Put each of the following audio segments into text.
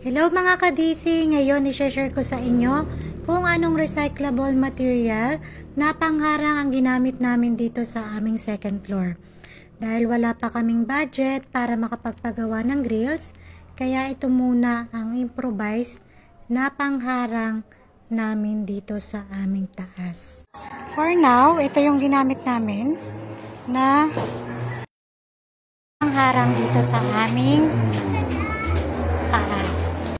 Hello mga kadisi, ngayon i-share ko sa inyo kung anong recyclable material na pangharang ang ginamit namin dito sa aming second floor. Dahil wala pa kaming budget para makapagpagawa ng grills, kaya ito muna ang improvise na pangharang namin dito sa aming taas. For now, ito yung ginamit namin na pangharang dito sa aming taas.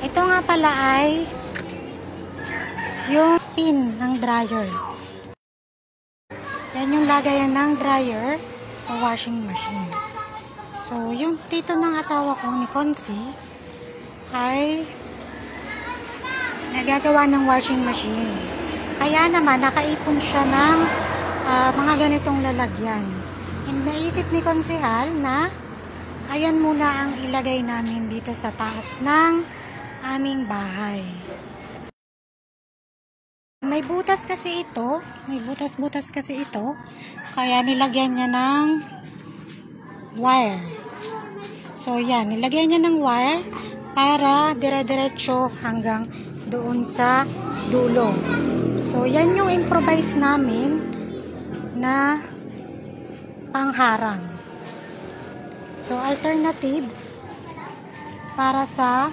Ito nga pala ay yung spin ng dryer. Yan yung lagayan ng dryer sa washing machine. So, yung tito ng asawa ko ni Consi ay nagagawa ng washing machine. Kaya naman, nakaipon siya ng mga ganitong lalagyan. And naisip ni Konsihal na ayan muna ang ilagay namin dito sa taas ng aming bahay. May butas kasi ito, kaya nilagyan niya ng wire. So yan, nilagyan niya ng wire para dire-diretso hanggang doon sa dulo. So yan yung improvise namin na pangharang. So, alternative para sa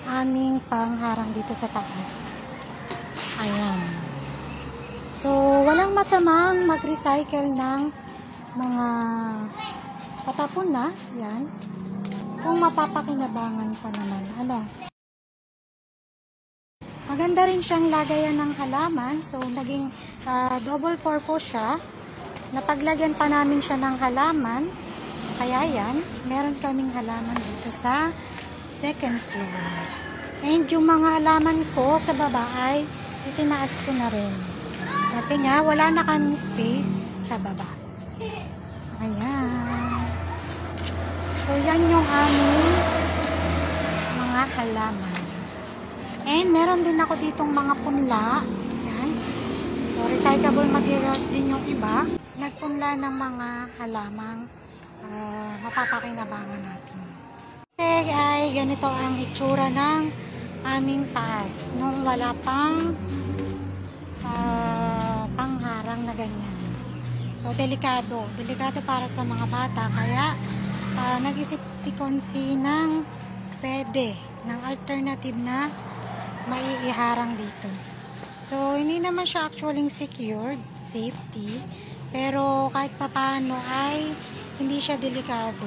aming pangharang dito sa taas. Ayan. So, walang masamang mag-recycle ng mga patapon na. Yan. Kung mapapakinabangan pa naman. Ano? Maganda rin siyang lagayan ng halaman. So, naging double purpose siya. Napaglagyan pa namin siya ng halaman. Kaya yan, meron kaming halaman dito sa second floor. And yung mga halaman ko sa baba ay itinaas ko na rin. Kasi nga, wala na kaming space sa baba. Ayan. So, yan yung aming mga halaman. And meron din ako ditong mga punla. Yan. So, recyclable materials din yung iba. Nagpunla ng mga halamang mapapakinabangan natin. Kasi ay ganito ang itsura ng aming taas nung wala pang pangharang na ganyan. So delikado para sa mga bata, kaya nag-isip si Consi ng pwede ng alternative na maiiharang dito. So hindi naman siya actually secured, safety, pero kahit papaano ay hindi siya delikado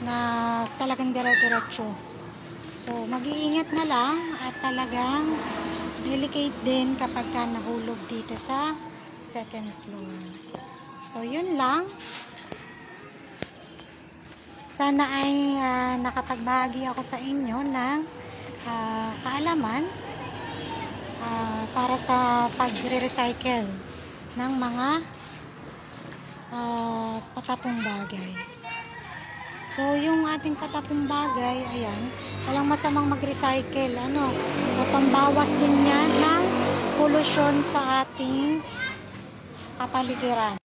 na talagang dire-diretso. So, mag-iingat na lang at talagang delicate din kapag ka nahulog dito sa second floor. So, yun lang. Sana ay nakapagbahagi ako sa inyo ng kaalaman para sa pag-recycle ng mga patapong bagay. So, yung ating patapong bagay, ayan, walang masamang mag-recycle, ano. So, pambawas din yan ng pollution sa ating kapaligiran.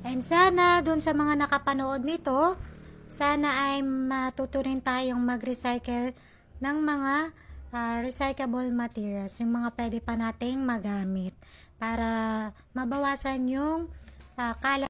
And sana, dun sa mga nakapanood nito, sana ay matuto rin tayong mag-recycle ng mga recyclable materials, yung mga pwede pa nating magamit para mabawasan yung kalat